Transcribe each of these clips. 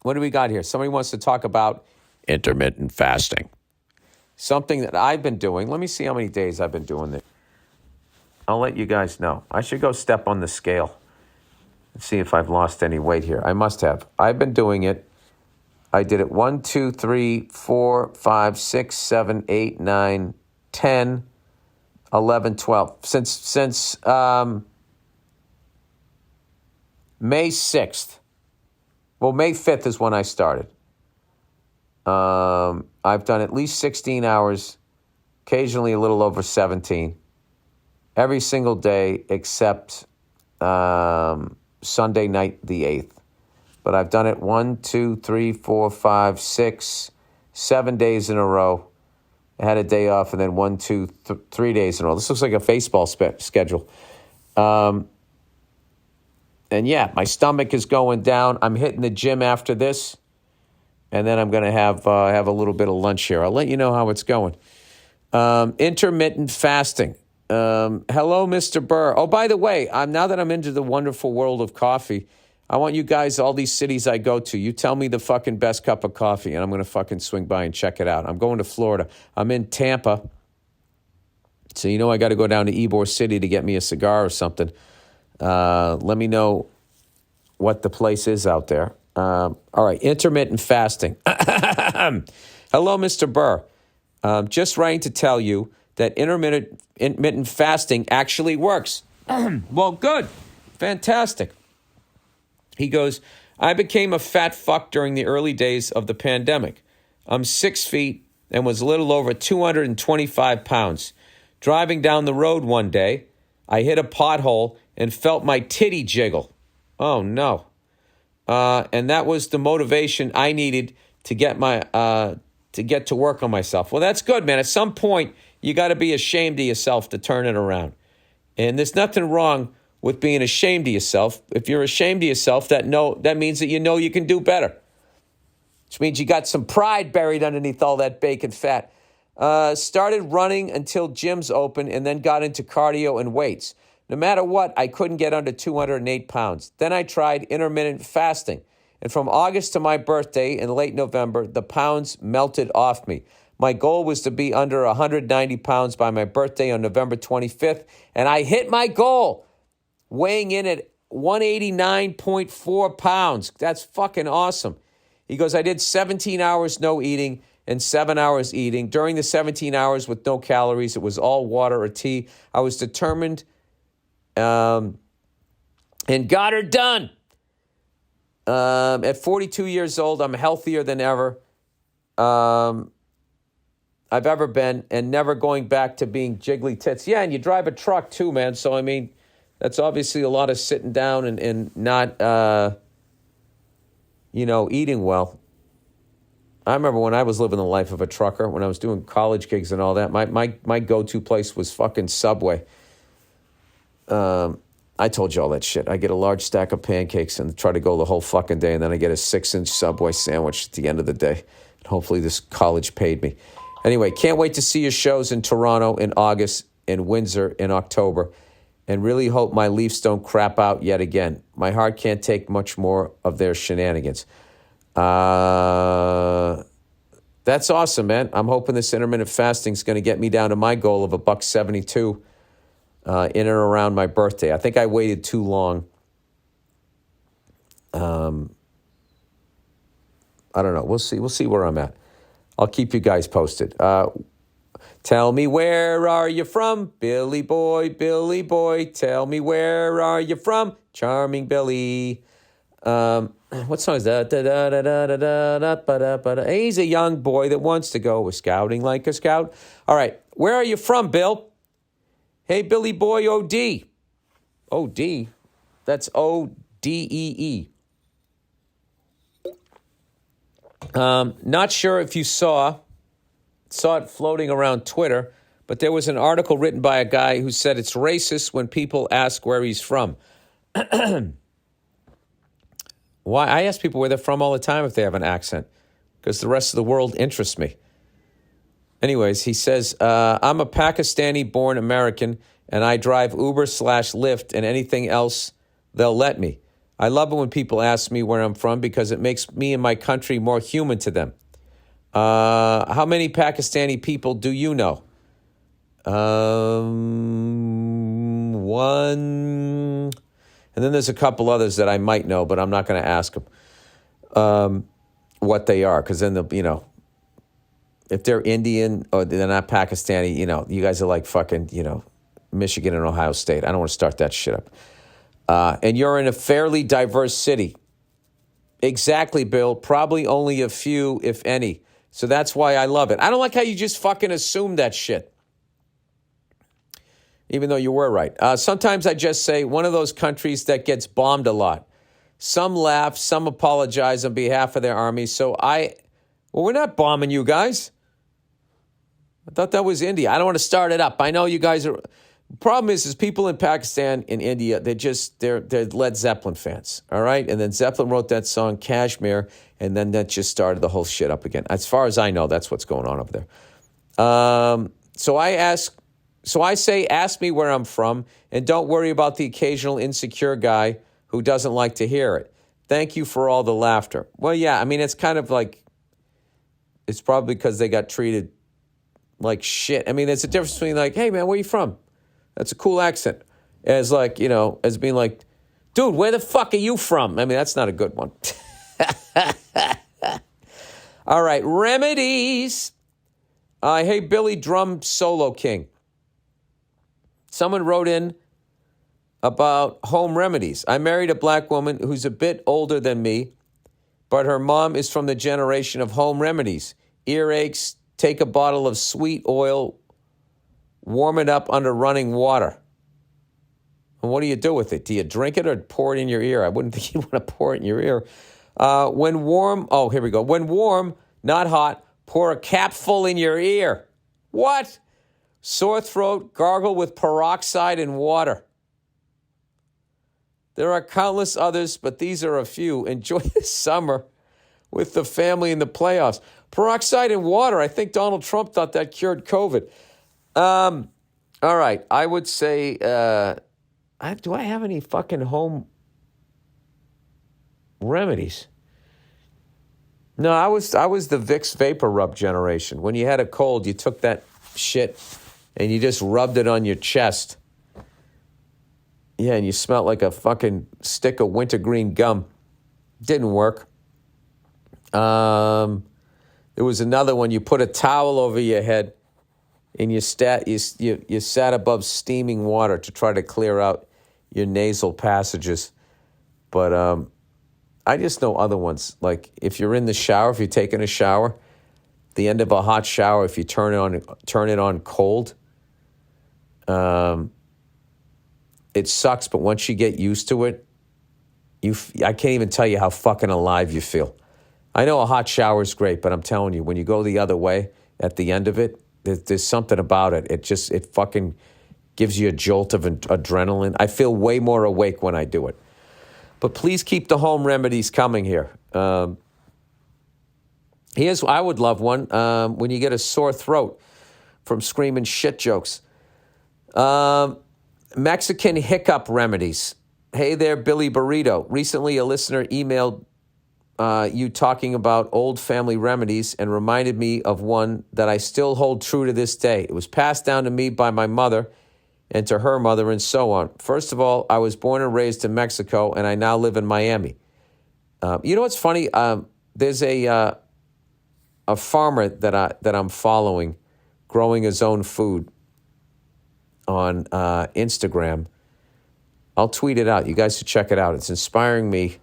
What do we got here? Somebody wants to talk about intermittent fasting. Something that I've been doing. Let me see how many days I've been doing it. I'll let you guys know. I should go step on the scale and see if I've lost any weight here. I must have. I've been doing it. I did it 1, 2, 3, 4, 5, 6, 7, 8, 9, 10, 11, 12. Since May 6th. Well, May 5th is when I started. I've done at least 16 hours, occasionally a little over 17, every single day except Sunday night, the 8th. But I've done it 1, 2, 3, 4, 5, 6, 7 days in a row. I had a day off, and then 1, 2, 3 days in a row. This looks like a baseball schedule. And yeah, my stomach is going down. I'm hitting the gym after this, and then I'm going to have a little bit of lunch here. I'll let you know how it's going. Intermittent fasting. Hello, Mr. Burr. Oh, by the way, now that I'm into the wonderful world of coffee, I want you guys, all these cities I go to, you tell me the fucking best cup of coffee, and I'm going to fucking swing by and check it out. I'm going to Florida. I'm in Tampa. So you know I got to go down to Ybor City to get me a cigar or something. Let me know what the place is out there. All right, intermittent fasting. Hello, Mr. Burr. Just writing to tell you that intermittent fasting actually works. Well, good. Fantastic. He goes, I became a fat fuck during the early days of the pandemic. I'm 6 feet and was a little over 225 pounds. Driving down the road one day, I hit a pothole and felt my titty jiggle. Oh, no. And that was the motivation I needed to get to work on myself. Well, that's good, man. At some point, you got to be ashamed of yourself to turn it around. And there's nothing wrong with being ashamed of yourself. If you're ashamed of yourself, that means that you know you can do better. Which means you got some pride buried underneath all that bacon fat. Started running until gyms open and then got into cardio and weights. No matter what, I couldn't get under 208 pounds. Then I tried intermittent fasting. And from August to my birthday in late November, the pounds melted off me. My goal was to be under 190 pounds by my birthday on November 25th, and I hit my goal, weighing in at 189.4 pounds. That's fucking awesome. He goes, I did 17 hours no eating and 7 hours eating. During the 17 hours with no calories, it was all water or tea. I was determined and got her done. At 42 years old, I'm healthier than ever I've ever been, and never going back to being jiggly tits. Yeah, and you drive a truck too, man. So, I mean, that's obviously a lot of sitting down and not, eating well. I remember when I was living the life of a trucker, when I was doing college gigs and all that, my go-to place was fucking Subway. I told you all that shit. I get a large stack of pancakes and try to go the whole fucking day, and then I get a 6-inch Subway sandwich at the end of the day. And hopefully this college paid me. Anyway, can't wait to see your shows in Toronto in August, in Windsor in October, and really hope my Leafs don't crap out yet again. My heart can't take much more of their shenanigans. That's awesome, man. I'm hoping this intermittent fasting is going to get me down to my goal of $172 in and around my birthday. I think I waited too long. I don't know. We'll see. We'll see where I'm at. I'll keep you guys posted. Tell me, where are you from? Billy boy, Billy boy. Tell me, where are you from? Charming Billy. What song is that? He's a young boy that wants to go scouting like a scout. All right. Where are you from, Bill? Hey, Billy boy, O.D. O.D.? That's O-D-E-E. Not sure if you saw it floating around Twitter, but there was an article written by a guy who said it's racist when people ask where he's from. Why? I ask people where they're from all the time if they have an accent, because the rest of the world interests me. Anyways, he says, I'm a Pakistani-born American, and I drive Uber/Lyft and anything else they'll let me. I love it when people ask me where I'm from because it makes me and my country more human to them. How many Pakistani people do you know? One. And then there's a couple others that I might know, but I'm not going to ask them what they are, because then if they're Indian or they're not Pakistani, you guys are like fucking, Michigan and Ohio State. I don't want to start that shit up. And you're in a fairly diverse city. Exactly, Bill. Probably only a few, if any. So that's why I love it. I don't like how you just fucking assume that shit. Even though you were right. Sometimes I just say one of those countries that gets bombed a lot. Some laugh, some apologize on behalf of their army. So we're not bombing you guys. I thought that was India. I don't want to start it up. I know you guys are. Problem is people in Pakistan and India, they're Led Zeppelin fans, all right? And then Zeppelin wrote that song, Kashmir, and then that just started the whole shit up again. As far as I know, that's what's going on over there. So I say, ask me where I'm from, and don't worry about the occasional insecure guy who doesn't like to hear it. Thank you for all the laughter. Well, yeah, I mean, it's kind of like, it's probably because they got treated like shit. I mean, there's a difference between like, hey, man, where you from? That's a cool accent. As like, as being like, dude, where the fuck are you from? I mean, that's not a good one. All right, remedies. Hey, Billy Drum Solo King. Someone wrote in about home remedies. I married a black woman who's a bit older than me, but her mom is from the generation of home remedies. Earaches, take a bottle of sweet oil, warm it up under running water. And what do you do with it? Do you drink it or pour it in your ear? I wouldn't think you'd want to pour it in your ear. When warm, here we go. When warm, not hot, pour a capful in your ear. What? Sore throat, gargle with peroxide and water. There are countless others, but these are a few. Enjoy the summer with the family in the playoffs. Peroxide and water. I think Donald Trump thought that cured COVID. All right. I would say, do I have any fucking home remedies? No, I was the Vicks Vapor Rub generation. When you had a cold, you took that shit and you just rubbed it on your chest. Yeah, and you smelled like a fucking stick of wintergreen gum. Didn't work. There was another one. You put a towel over your head and you sat above steaming water to try to clear out your nasal passages. But I just know other ones. Like if you're in the shower, if you're taking a shower, the end of a hot shower, if you turn it on cold, it sucks. But once you get used to it, I can't even tell you how fucking alive you feel. I know a hot shower is great, but I'm telling you, when you go the other way at the end of it, there's something about it. It fucking gives you a jolt of adrenaline. I feel way more awake when I do it. But please keep the home remedies coming here. I would love one when you get a sore throat from screaming shit jokes. Mexican hiccup remedies. Hey there, Billy Burrito. Recently, a listener emailed you talking about old family remedies and reminded me of one that I still hold true to this day. It was passed down to me by my mother and to her mother and so on. First of all, I was born and raised in Mexico, and I now live in Miami. You know what's funny? There's a farmer that I'm following growing his own food on Instagram. I'll tweet it out. You guys should check it out. It's inspiring me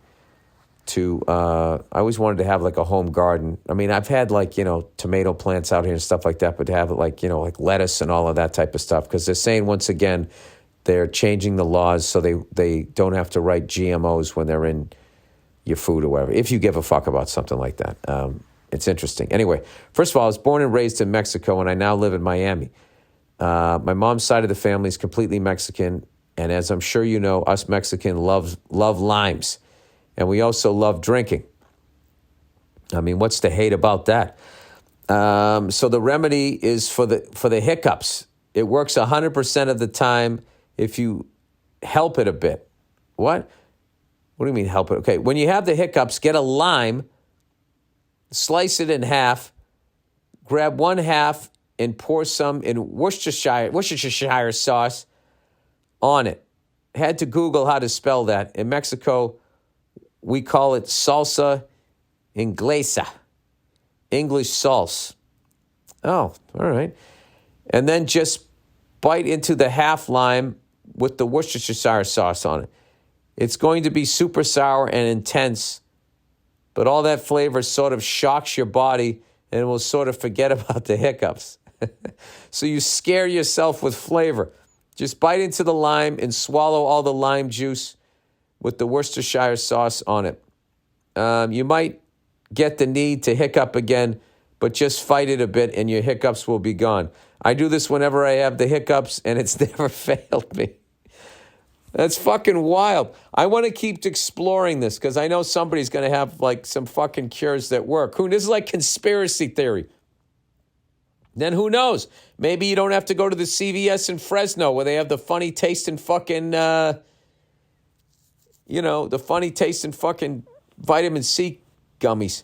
to, I always wanted to have like a home garden. I mean, I've had like, tomato plants out here and stuff like that, but to have like, like lettuce and all of that type of stuff. Because they're saying once again, they're changing the laws so they don't have to write GMOs when they're in your food or whatever. If you give a fuck about something like that. It's interesting. Anyway, first of all, I was born and raised in Mexico and I now live in Miami. My mom's side of the family is completely Mexican. And as I'm sure you know, us Mexican love limes. And we also love drinking. I mean, what's to hate about that? So the remedy is for the hiccups. It works 100% of the time if you help it a bit. What? What do you mean help it? Okay, when you have the hiccups, get a lime, slice it in half, grab one half and pour some in Worcestershire sauce on it. Had to Google how to spell that. In Mexico, we call it salsa inglesa, English sauce. Oh, all right. And then just bite into the half lime with the Worcestershire sauce on it. It's going to be super sour and intense, but all that flavor sort of shocks your body and it will sort of forget about the hiccups. So you scare yourself with flavor. Just bite into the lime and swallow all the lime juice with the Worcestershire sauce on it. You might get the need to hiccup again, but just fight it a bit and your hiccups will be gone. I do this whenever I have the hiccups and it's never failed me. That's fucking wild. I want to keep exploring this because I know somebody's going to have like some fucking cures that work. This is like conspiracy theory. Then who knows? Maybe you don't have to go to the CVS in Fresno where they have the funny tasting fucking, the funny tasting fucking vitamin C gummies.